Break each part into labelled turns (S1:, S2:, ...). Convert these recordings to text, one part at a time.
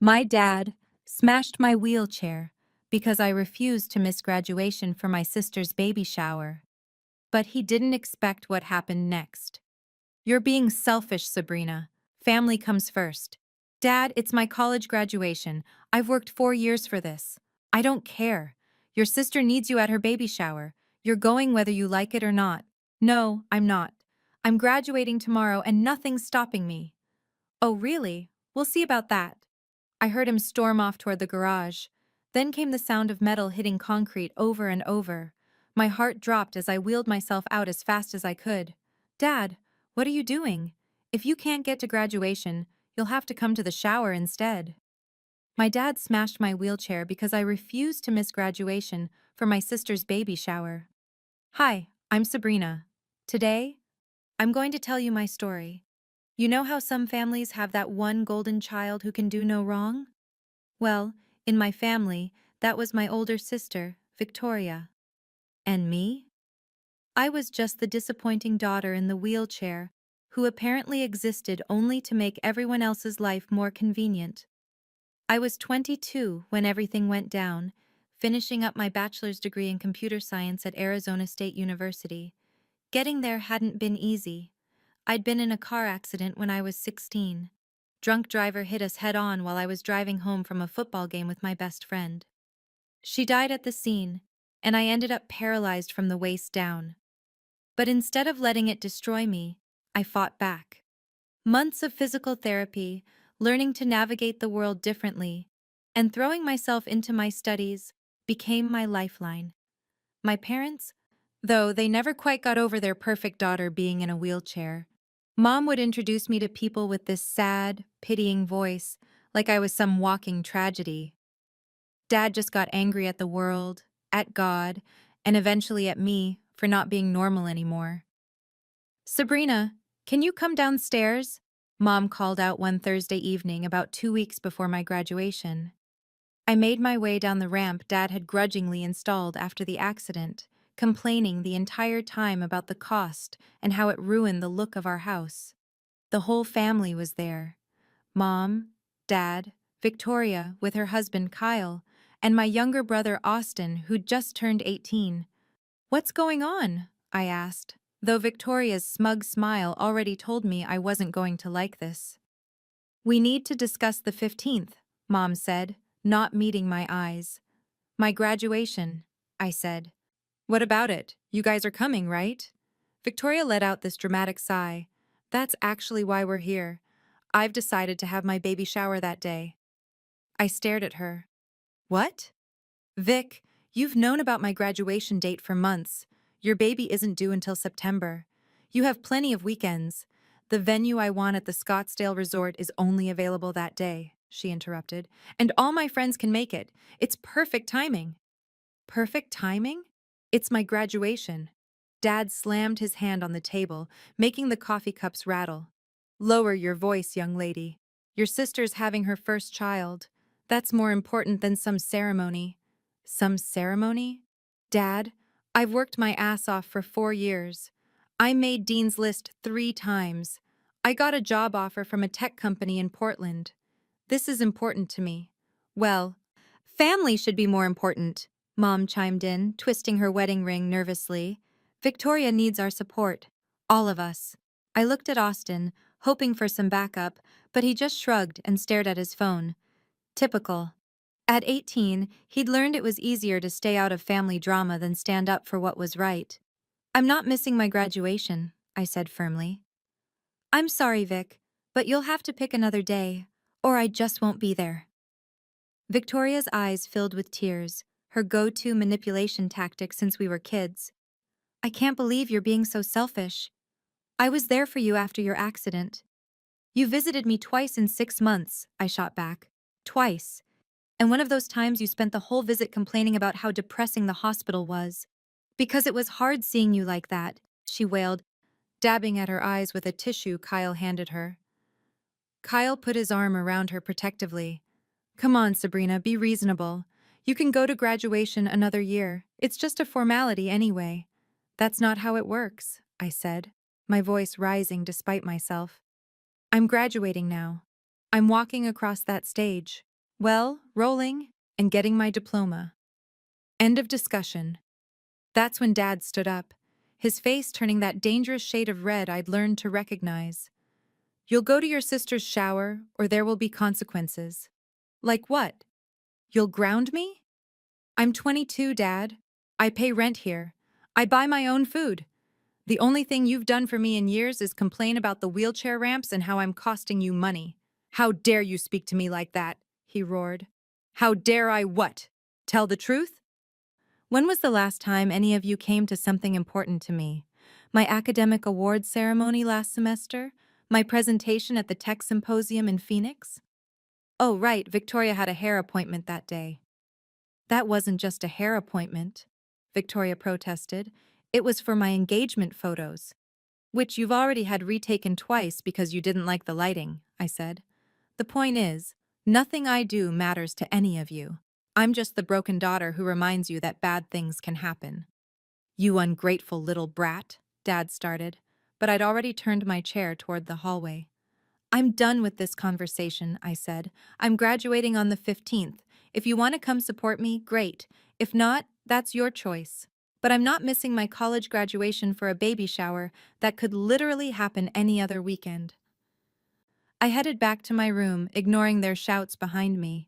S1: My dad smashed my wheelchair because I refused to miss graduation for my sister's baby shower. But he didn't expect what happened next. You're being selfish, Sabrina. Family comes first. Dad, it's my college graduation. I've worked 4 years for this. I don't care. Your sister needs you at her baby shower. You're going whether you like it or not. No, I'm not. I'm graduating tomorrow and nothing's stopping me. Oh, really? We'll see about that. I heard him storm off toward the garage. Then came the sound of metal hitting concrete over and over. My heart dropped as I wheeled myself out as fast as I could. Dad, what are you doing? If you can't get to graduation, you'll have to come to the shower instead. My dad smashed my wheelchair because I refused to miss graduation for my sister's baby shower. Hi, I'm Sabrina. Today, I'm going to tell you my story. You know how some families have that one golden child who can do no wrong? Well, in my family, that was my older sister, Victoria. And me? I was just the disappointing daughter in the wheelchair, who apparently existed only to make everyone else's life more convenient. I was 22 when everything went down, finishing up my bachelor's degree in computer science at Arizona State University. Getting there hadn't been easy. I'd been in a car accident when I was 16. Drunk driver hit us head-on while I was driving home from a football game with my best friend. She died at the scene, and I ended up paralyzed from the waist down. But instead of letting it destroy me, I fought back. Months of physical therapy, learning to navigate the world differently, and throwing myself into my studies became my lifeline. My parents, though they never quite got over their perfect daughter being in a wheelchair, Mom would introduce me to people with this sad, pitying voice, like I was some walking tragedy. Dad just got angry at the world, at God, and eventually at me for not being normal anymore. Sabrina, can you come downstairs? Mom called out one Thursday evening about 2 weeks before my graduation. I made my way down the ramp Dad had grudgingly installed after the accident, complaining the entire time about the cost and how it ruined the look of our house. The whole family was there. Mom, Dad, Victoria with her husband Kyle, and my younger brother Austin, who'd just turned 18. What's going on? I asked, though Victoria's smug smile already told me I wasn't going to like this. We need to discuss the 15th, Mom said, not meeting my eyes. My graduation, I said. What about it? You guys are coming, right? Victoria let out this dramatic sigh. That's actually why we're here. I've decided to have my baby shower that day. I stared at her. What? Vic, you've known about my graduation date for months. Your baby isn't due until September. You have plenty of weekends. The venue I want at the Scottsdale Resort is only available that day, she interrupted. And all my friends can make it. It's perfect timing. Perfect timing? It's my graduation. Dad slammed his hand on the table, making the coffee cups rattle. Lower your voice, young lady. Your sister's having her first child. That's more important than some ceremony. Some ceremony? Dad, I've worked my ass off for 4 years. I made Dean's List 3 times. I got a job offer from a tech company in Portland. This is important to me. Well, family should be more important, Mom chimed in, twisting her wedding ring nervously. Victoria needs our support. All of us. I looked at Austin, hoping for some backup, but he just shrugged and stared at his phone. Typical. At 18, he'd learned it was easier to stay out of family drama than stand up for what was right. I'm not missing my graduation, I said firmly. I'm sorry, Vic, but you'll have to pick another day, or I just won't be there. Victoria's eyes filled with tears, her go-to manipulation tactic since we were kids. I can't believe you're being so selfish. I was there for you after your accident. You visited me twice in 6 months, I shot back. Twice. And one of those times you spent the whole visit complaining about how depressing the hospital was. Because it was hard seeing you like that, she wailed, dabbing at her eyes with a tissue Kyle handed her. Kyle put his arm around her protectively. Come on, Sabrina, be reasonable. You can go to graduation another year. It's just a formality anyway. That's not how it works, I said, my voice rising despite myself. I'm graduating now. I'm walking across that stage. Well, rolling and getting my diploma. End of discussion. That's when Dad stood up, his face turning that dangerous shade of red I'd learned to recognize. You'll go to your sister's shower, or there will be consequences. Like what? You'll ground me? I'm 22, Dad. I pay rent here. I buy my own food. The only thing you've done for me in years is complain about the wheelchair ramps and how I'm costing you money. How dare you speak to me like that? He roared. How dare I what? Tell the truth? When was the last time any of you came to something important to me? My academic awards ceremony last semester? My presentation at the tech symposium in Phoenix? Oh, right, Victoria had a hair appointment that day. That wasn't just a hair appointment, Victoria protested. It was for my engagement photos, which you've already had retaken twice because you didn't like the lighting, I said. The point is, nothing I do matters to any of you. I'm just the broken daughter who reminds you that bad things can happen. You ungrateful little brat, Dad started, but I'd already turned my chair toward the hallway. I'm done with this conversation, I said. I'm graduating on the 15th. If you want to come support me, great. If not, that's your choice. But I'm not missing my college graduation for a baby shower that could literally happen any other weekend. I headed back to my room, ignoring their shouts behind me.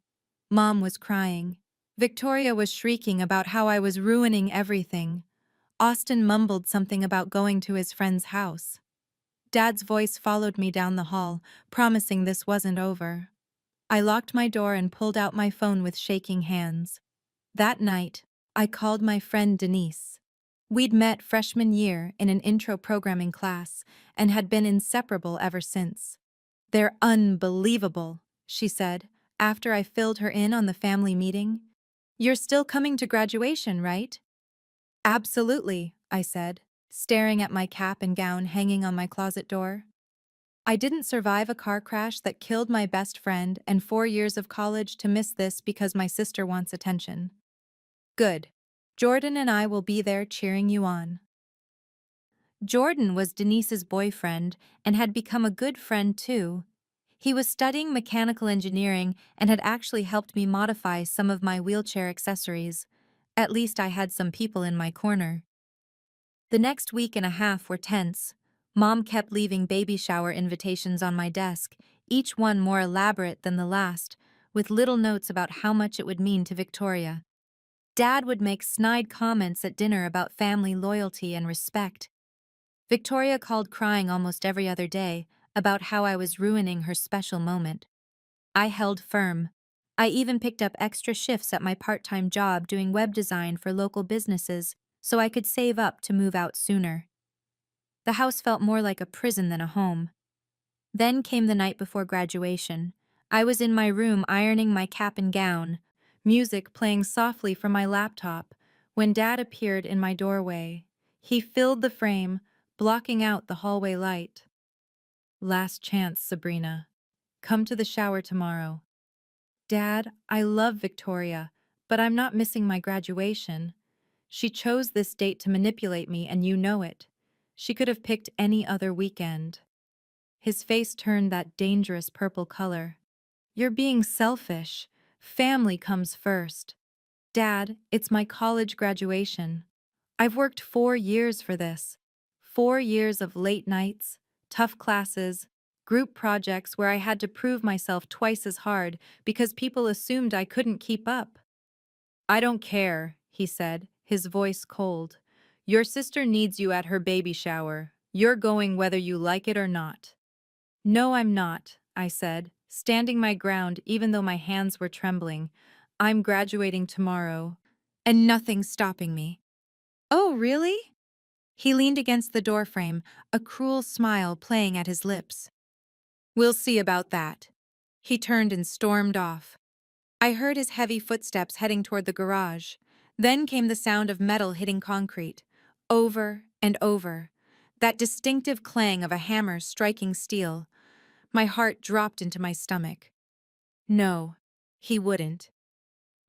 S1: Mom was crying. Victoria was shrieking about how I was ruining everything. Austin mumbled something about going to his friend's house. Dad's voice followed me down the hall, promising this wasn't over. I locked my door and pulled out my phone with shaking hands. That night, I called my friend Denise. We'd met freshman year in an intro programming class and had been inseparable ever since. They're unbelievable, she said, after I filled her in on the family meeting. You're still coming to graduation, right? Absolutely, I said, staring at my cap and gown hanging on my closet door. I didn't survive a car crash that killed my best friend and 4 years of college to miss this because my sister wants attention. Good. Jordan and I will be there cheering you on. Jordan was Denise's boyfriend and had become a good friend too. He was studying mechanical engineering and had actually helped me modify some of my wheelchair accessories. At least I had some people in my corner. The next week and a half were tense. Mom kept leaving baby shower invitations on my desk, each one more elaborate than the last, with little notes about how much it would mean to Victoria. Dad would make snide comments at dinner about family loyalty and respect. Victoria called crying almost every other day about how I was ruining her special moment. I held firm. I even picked up extra shifts at my part-time job doing web design for local businesses so I could save up to move out sooner. The house felt more like a prison than a home. Then came the night before graduation. I was in my room ironing my cap and gown, music playing softly from my laptop, when Dad appeared in my doorway. He filled the frame, blocking out the hallway light. Last chance, Sabrina. Come to the shower tomorrow. Dad, I love Victoria, but I'm not missing my graduation. She chose this date to manipulate me, and you know it. She could have picked any other weekend. His face turned that dangerous purple color. You're being selfish. Family comes first. Dad, it's my college graduation. I've worked 4 years for this. 4 years of late nights, tough classes, group projects where I had to prove myself twice as hard because people assumed I couldn't keep up. I don't care, he said, his voice cold. Your sister needs you at her baby shower. You're going whether you like it or not. No, I'm not, I said, standing my ground even though my hands were trembling. I'm graduating tomorrow, and nothing's stopping me. Oh, really? He leaned against the doorframe, a cruel smile playing at his lips. We'll see about that. He turned and stormed off. I heard his heavy footsteps heading toward the garage. Then came the sound of metal hitting concrete, over and over, that distinctive clang of a hammer striking steel. My heart dropped into my stomach. No, he wouldn't.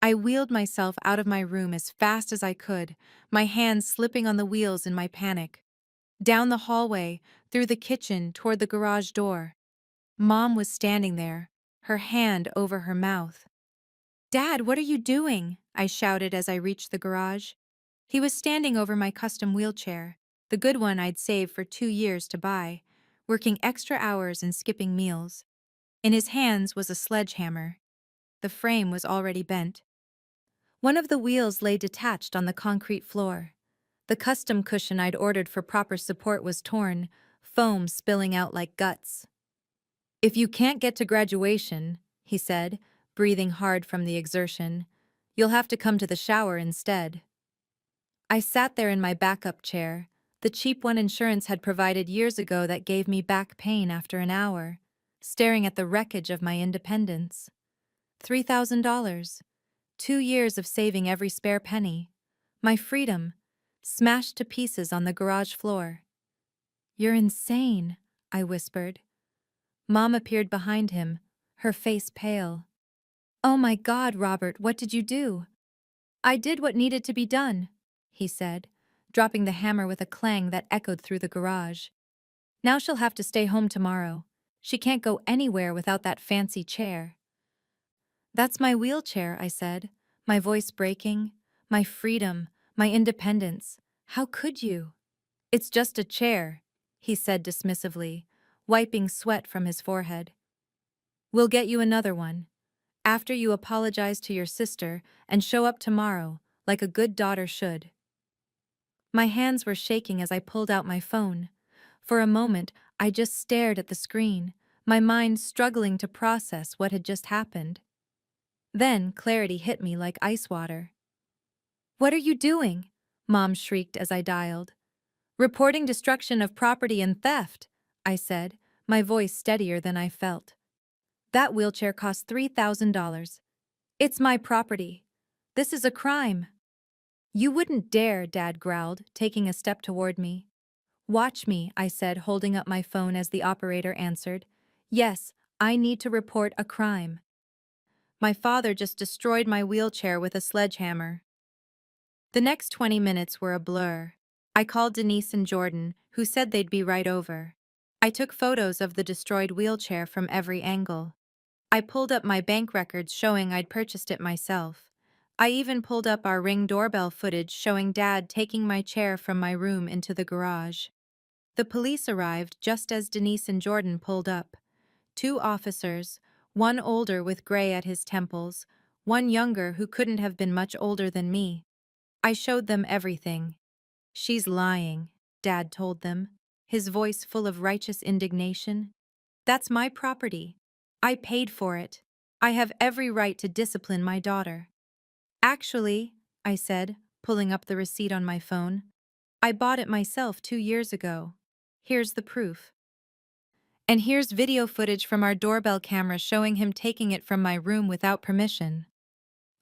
S1: I wheeled myself out of my room as fast as I could, my hands slipping on the wheels in my panic. Down the hallway, through the kitchen, toward the garage door. Mom was standing there, her hand over her mouth. Dad, what are you doing? I shouted as I reached the garage. He was standing over my custom wheelchair, the good one I'd saved for 2 years to buy, working extra hours and skipping meals. In his hands was a sledgehammer. The frame was already bent. One of the wheels lay detached on the concrete floor. The custom cushion I'd ordered for proper support was torn, foam spilling out like guts. "If you can't get to graduation," he said, breathing hard from the exertion, "you'll have to come to the shower instead." I sat there in my backup chair, the cheap one insurance had provided years ago that gave me back pain after an hour, staring at the wreckage of my independence. $3,000. 2 years of saving every spare penny. My freedom, smashed to pieces on the garage floor. "You're insane," I whispered. Mom appeared behind him, her face pale. "Oh my God, Robert, what did you do?" "I did what needed to be done," he said, dropping the hammer with a clang that echoed through the garage. "Now she'll have to stay home tomorrow. She can't go anywhere without that fancy chair." "That's my wheelchair," I said, my voice breaking. "My freedom, my independence. How could you?" "It's just a chair," he said dismissively, wiping sweat from his forehead. "We'll get you another one. After you apologize to your sister and show up tomorrow, like a good daughter should." My hands were shaking as I pulled out my phone. For a moment, I just stared at the screen, my mind struggling to process what had just happened. Then clarity hit me like ice water. "What are you doing?" Mom shrieked as I dialed. "Reporting destruction of property and theft," I said, my voice steadier than I felt. "That wheelchair cost $3,000. It's my property. This is a crime." "You wouldn't dare," Dad growled, taking a step toward me. "Watch me," I said, holding up my phone as the operator answered. "Yes, I need to report a crime. My father just destroyed my wheelchair with a sledgehammer." The next 20 minutes were a blur. I called Denise and Jordan, who said they'd be right over. I took photos of the destroyed wheelchair from every angle. I pulled up my bank records showing I'd purchased it myself. I even pulled up our Ring doorbell footage showing Dad taking my chair from my room into the garage. The police arrived just as Denise and Jordan pulled up. 2 officers, one older with gray at his temples, one younger who couldn't have been much older than me. I showed them everything. "She's lying," Dad told them, his voice full of righteous indignation. "That's my property. I paid for it. I have every right to discipline my daughter." "Actually," I said, pulling up the receipt on my phone, "I bought it myself 2 years ago. Here's the proof. And here's video footage from our doorbell camera showing him taking it from my room without permission."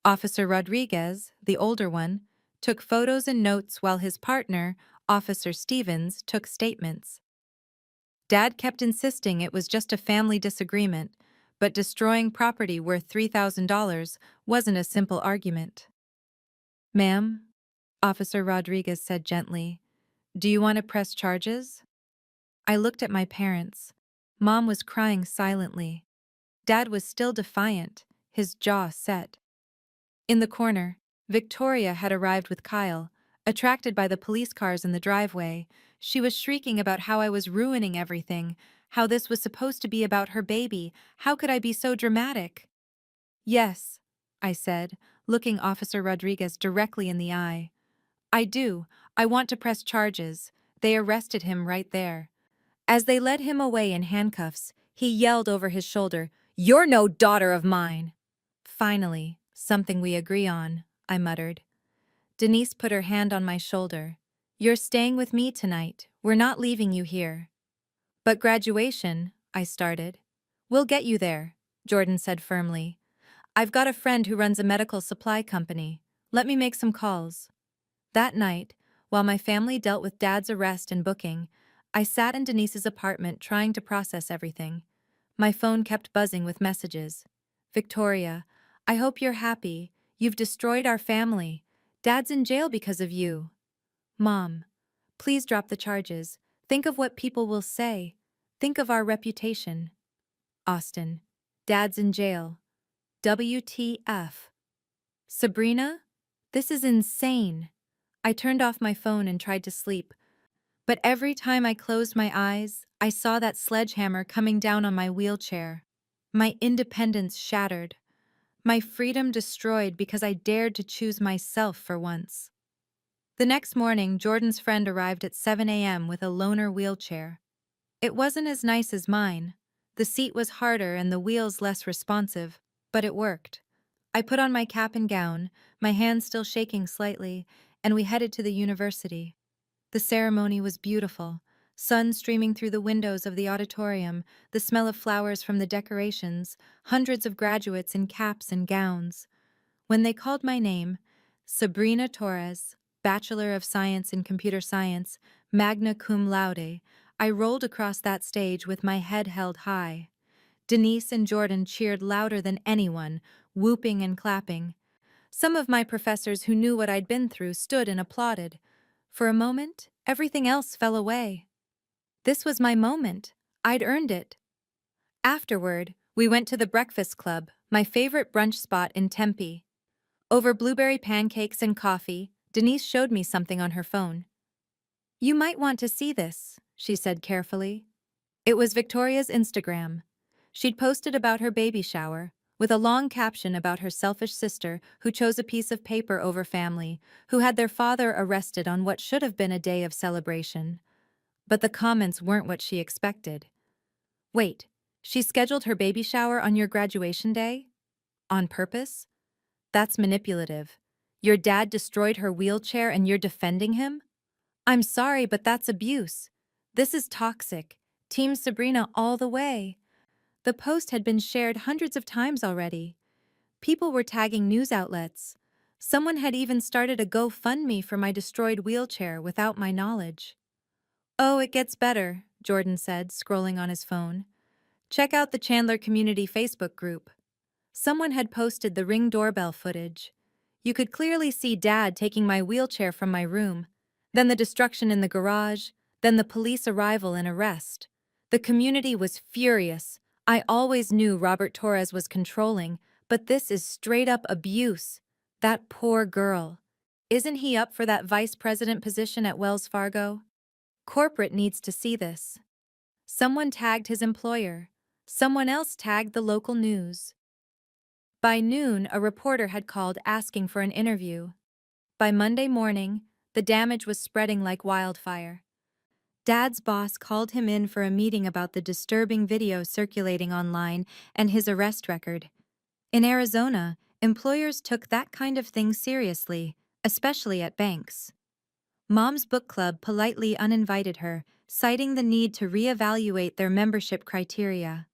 S1: Officer Rodriguez, the older one, took photos and notes while his partner, Officer Stevens, took statements. Dad kept insisting it was just a family disagreement, but destroying property worth $3,000 wasn't a simple argument. "Ma'am," Officer Rodriguez said gently, "do you want to press charges?" I looked at my parents. Mom was crying silently. Dad was still defiant, his jaw set. In the corner, Victoria had arrived with Kyle. Attracted by the police cars in the driveway, she was shrieking about how I was ruining everything, how this was supposed to be about her baby. How could I be so dramatic? "Yes," I said, looking Officer Rodriguez directly in the eye. "I do. I want to press charges." They arrested him right there. As they led him away in handcuffs, he yelled over his shoulder, "You're no daughter of mine!" "Finally, something we agree on," I muttered. Denise put her hand on my shoulder. "You're staying with me tonight. We're not leaving you here." "But graduation," I started. "We'll get you there," Jordan said firmly. "I've got a friend who runs a medical supply company. Let me make some calls." That night, while my family dealt with Dad's arrest and booking, I sat in Denise's apartment trying to process everything. My phone kept buzzing with messages. "Victoria, I hope you're happy. You've destroyed our family. Dad's in jail because of you." "Mom, please drop the charges. Think of what people will say. Think of our reputation." "Austin, Dad's in jail. WTF?" Sabrina? This is insane. I turned off my phone and tried to sleep, but every time I closed my eyes, I saw that sledgehammer coming down on my wheelchair. My independence shattered. My freedom destroyed because I dared to choose myself for once. The next morning, Jordan's friend arrived at 7 a.m. with a loaner wheelchair. It wasn't as nice as mine. The seat was harder and the wheels less responsive, but it worked. I put on my cap and gown, my hands still shaking slightly, and we headed to the university. The ceremony was beautiful. Sun streaming through the windows of the auditorium, the smell of flowers from the decorations, hundreds of graduates in caps and gowns. When they called my name, Sabrina Torres, Bachelor of Science in Computer Science, magna cum laude, I rolled across that stage with my head held high. Denise and Jordan cheered louder than anyone, whooping and clapping. Some of my professors who knew what I'd been through stood and applauded. For a moment, everything else fell away. This was my moment. I'd earned it. Afterward, we went to the Breakfast Club, my favorite brunch spot in Tempe. Over blueberry pancakes and coffee, Denise showed me something on her phone. "You might want to see this," she said carefully. It was Victoria's Instagram. She'd posted about her baby shower, with a long caption about her selfish sister who chose a piece of paper over family, who had their father arrested on what should have been a day of celebration. But the comments weren't what she expected. "Wait, she scheduled her baby shower on your graduation day? On purpose? That's manipulative. Your dad destroyed her wheelchair and you're defending him? I'm sorry, but that's abuse. This is toxic. Team Sabrina all the way." The post had been shared hundreds of times already. People were tagging news outlets. Someone had even started a GoFundMe for my destroyed wheelchair without my knowledge. "Oh, it gets better," Jordan said, scrolling on his phone. "Check out the Chandler Community Facebook group." Someone had posted the Ring doorbell footage. You could clearly see Dad taking my wheelchair from my room, then the destruction in the garage, then the police arrival and arrest. The community was furious. I always knew Robert Torres was controlling, but this is straight-up abuse. That poor girl. Isn't he up for that vice president position at Wells Fargo? Corporate needs to see this. Someone tagged his employer. Someone else tagged the local news. By noon, a reporter had called asking for an interview. By Monday morning, the damage was spreading like wildfire. Dad's boss called him in for a meeting about the disturbing video circulating online and his arrest record. In Arizona, employers took that kind of thing seriously, especially at banks. Mom's book club politely uninvited her, citing the need to reevaluate their membership criteria.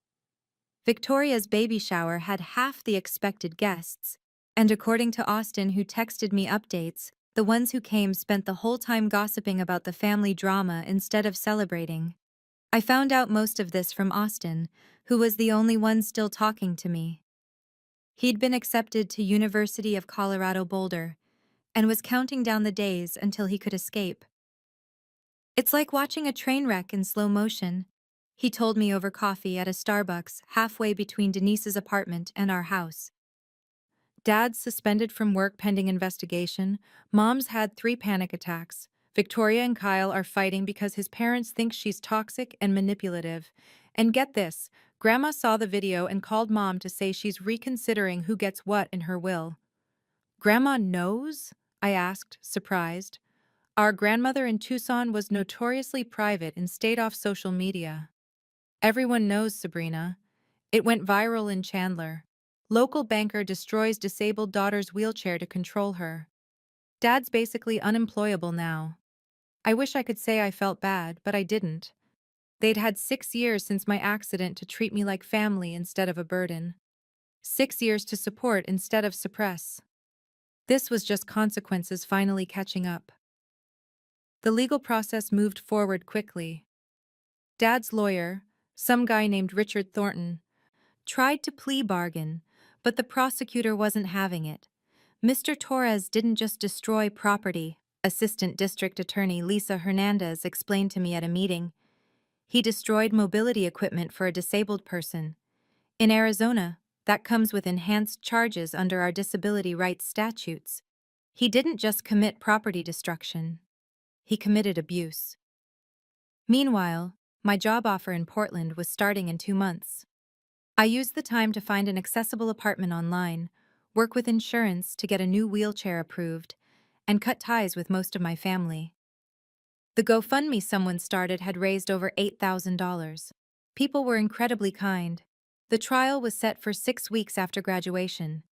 S1: Victoria's baby shower had half the expected guests, and according to Austin, who texted me updates, the ones who came spent the whole time gossiping about the family drama instead of celebrating. I found out most of this from Austin, who was the only one still talking to me. He'd been accepted to University of Colorado Boulder and was counting down the days until he could escape. "It's like watching a train wreck in slow motion," he told me over coffee at a Starbucks halfway between Denise's apartment and our house. Dad's suspended from work pending investigation. Mom's had 3 panic attacks. Victoria and Kyle are fighting because his parents think she's toxic and manipulative. And get this, Grandma saw the video and called Mom to say she's reconsidering who gets what in her will. "Grandma knows?" I asked, surprised. Our grandmother in Tucson was notoriously private and stayed off social media. "Everyone knows, Sabrina. It went viral in Chandler. Local banker destroys disabled daughter's wheelchair to control her. Dad's basically unemployable now." I wish I could say I felt bad, but I didn't. They'd had 6 years since my accident to treat me like family instead of a burden. 6 years to support instead of suppress. This was just consequences finally catching up. The legal process moved forward quickly. Dad's lawyer, some guy named Richard Thornton, tried to plea bargain, but the prosecutor wasn't having it. Mr. Torres didn't just destroy property, Assistant District Attorney Lisa Hernandez explained to me at a meeting. He destroyed mobility equipment for a disabled person. In Arizona, That comes with enhanced charges under our disability rights statutes. He didn't just commit property destruction, he committed abuse. Meanwhile, my job offer in Portland was starting in 2 months. I used the time to find an accessible apartment online, work with insurance to get a new wheelchair approved, and cut ties with most of my family. The GoFundMe someone started had raised over $8,000. People were incredibly kind. The trial was set for 6 weeks after graduation.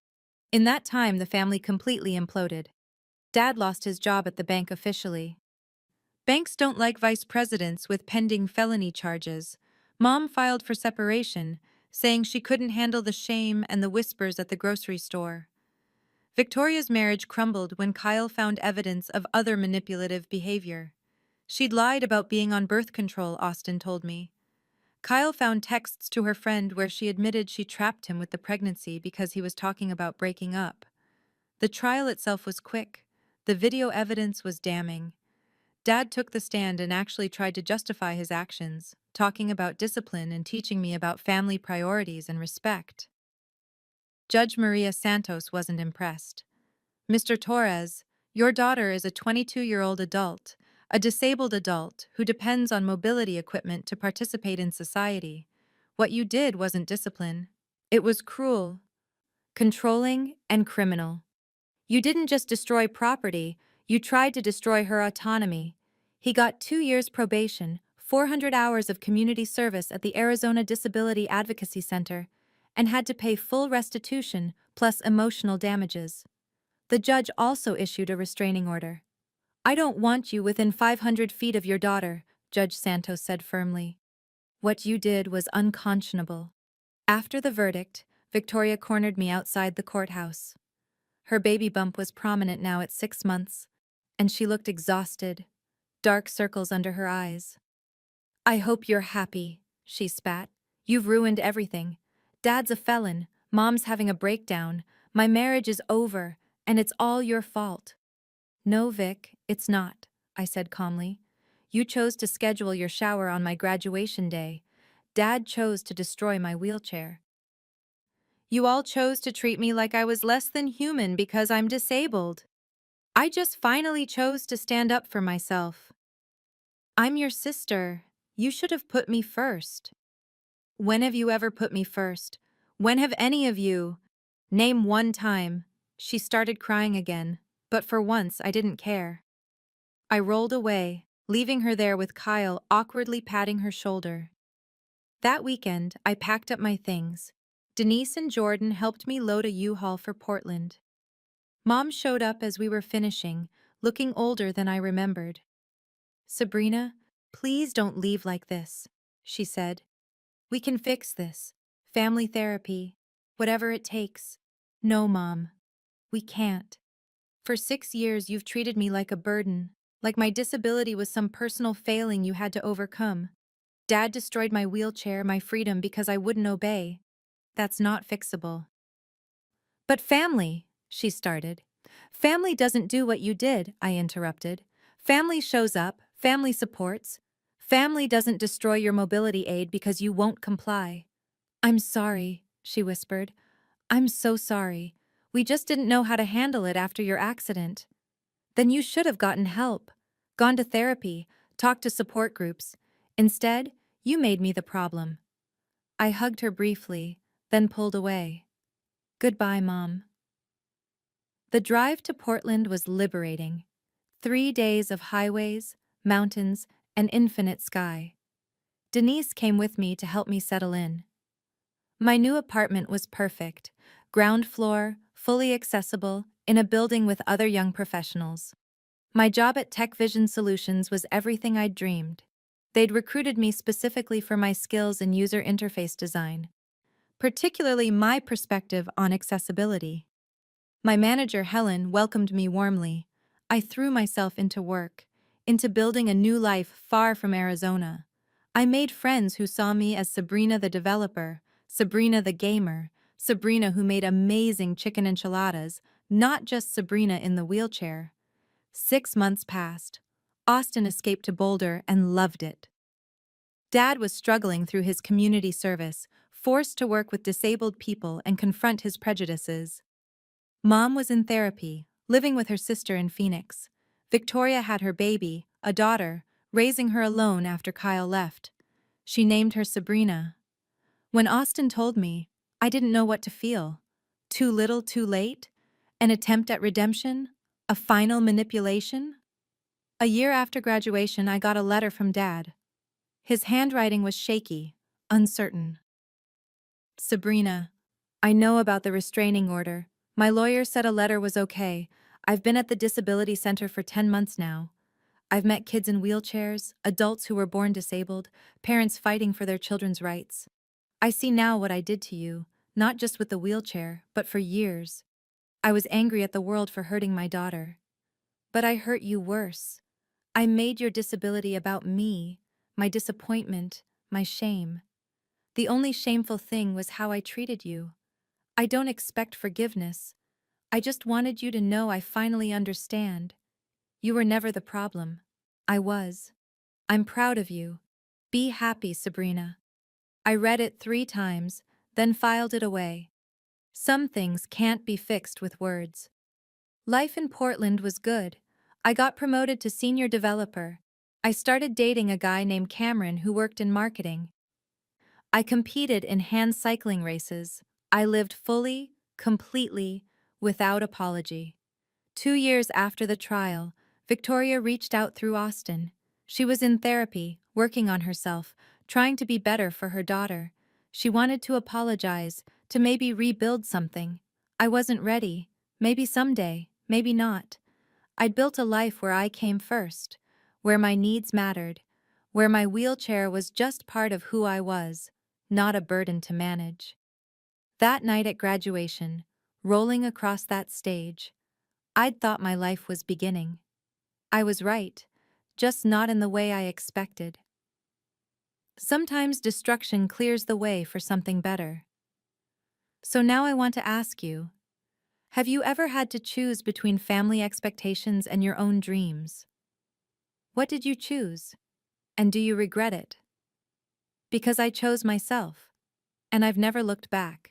S1: In that time, the family completely imploded. Dad lost his job at the bank officially. Banks don't like vice presidents with pending felony charges. Mom filed for separation, saying she couldn't handle the shame and the whispers at the grocery store. Victoria's marriage crumbled when Kyle found evidence of other manipulative behavior. She'd lied about being on birth control, Austin told me. Kyle found texts to her friend where she admitted she trapped him with the pregnancy because he was talking about breaking up. The trial itself was quick. The video evidence was damning. Dad took the stand and actually tried to justify his actions, talking about discipline and teaching me about family priorities and respect. Judge Maria Santos wasn't impressed. Mr. Torres, your daughter is a 22-year-old adult, a disabled adult who depends on mobility equipment to participate in society. What you did wasn't discipline. It was cruel, controlling, and criminal. You didn't just destroy property, you tried to destroy her autonomy. He got 2 years probation, 400 hours of community service at the Arizona Disability Advocacy Center, and had to pay full restitution plus emotional damages. The judge also issued a restraining order. I don't want you within 500 feet of your daughter, Judge Santos said firmly. What you did was unconscionable. After the verdict, Victoria cornered me outside the courthouse. Her baby bump was prominent now at 6 months, and she looked exhausted, dark circles under her eyes. I hope you're happy, she spat. You've ruined everything. Dad's a felon, Mom's having a breakdown, my marriage is over, and it's all your fault. No, Vic, it's not, I said calmly. You chose to schedule your shower on my graduation day. Dad chose to destroy my wheelchair. You all chose to treat me like I was less than human because I'm disabled. I just finally chose to stand up for myself. I'm your sister. You should have put me first. When have you ever put me first? When have any of you? Name one time. She started crying again, but for once I didn't care. I rolled away, leaving her there with Kyle awkwardly patting her shoulder. That weekend, I packed up my things. Denise and Jordan helped me load a U-Haul for Portland. Mom showed up as we were finishing, looking older than I remembered. Sabrina, please don't leave like this, she said. We can fix this. Family therapy. Whatever it takes. No, Mom. We can't. For 6 years you've treated me like a burden, like my disability was some personal failing you had to overcome. Dad destroyed my wheelchair, my freedom because I wouldn't obey. That's not fixable. But family, she started. Family doesn't do what you did, I interrupted. Family shows up, family supports. Family doesn't destroy your mobility aid because you won't comply. I'm sorry, she whispered. I'm so sorry. We just didn't know how to handle it after your accident. Then you should have gotten help, gone to therapy, talked to support groups. Instead, you made me the problem. I hugged her briefly, then pulled away. Goodbye, Mom. The drive to Portland was liberating. 3 days of highways, mountains, and infinite sky. Denise came with me to help me settle in. My new apartment was perfect. Ground floor, fully accessible, in a building with other young professionals. My job at Tech Vision Solutions was everything I'd dreamed. They'd recruited me specifically for my skills in user interface design, particularly my perspective on accessibility. My manager, Helen, welcomed me warmly. I threw myself into work, into building a new life far from Arizona. I made friends who saw me as Sabrina the developer, Sabrina the gamer, Sabrina who made amazing chicken enchiladas, not just Sabrina in the wheelchair. 6 months passed. Austin escaped to Boulder and loved it. Dad was struggling through his community service, forced to work with disabled people and confront his prejudices. Mom was in therapy, living with her sister in Phoenix. Victoria had her baby, a daughter, raising her alone after Kyle left. She named her Sabrina. When Austin told me, I didn't know what to feel. Too little, too late? An attempt at redemption? A final manipulation? A year after graduation, I got a letter from Dad. His handwriting was shaky, uncertain. Sabrina, I know about the restraining order. My lawyer said a letter was okay. I've been at the disability center for 10 months now. I've met kids in wheelchairs, adults who were born disabled, parents fighting for their children's rights. I see now what I did to you, not just with the wheelchair, but for years. I was angry at the world for hurting my daughter. But I hurt you worse. I made your disability about me, my disappointment, my shame. The only shameful thing was how I treated you. I don't expect forgiveness. I just wanted you to know I finally understand. You were never the problem. I was. I'm proud of you. Be happy, Sabrina. I read it 3 times, then filed it away. Some things can't be fixed with words. Life in Portland was good. I got promoted to senior developer. I started dating a guy named Cameron who worked in marketing. I competed in hand cycling races. I lived fully, completely, without apology. 2 years after the trial, Victoria reached out through Austin. She was in therapy, working on herself, trying to be better for her daughter. She wanted to apologize, to maybe rebuild something. I wasn't ready. Maybe someday, maybe not. I'd built a life where I came first, where my needs mattered, where my wheelchair was just part of who I was, not a burden to manage. That night at graduation, rolling across that stage, I'd thought my life was beginning. I was right, just not in the way I expected. Sometimes destruction clears the way for something better. So now I want to ask you, have you ever had to choose between family expectations and your own dreams? What did you choose? And do you regret it? Because I chose myself, and I've never looked back.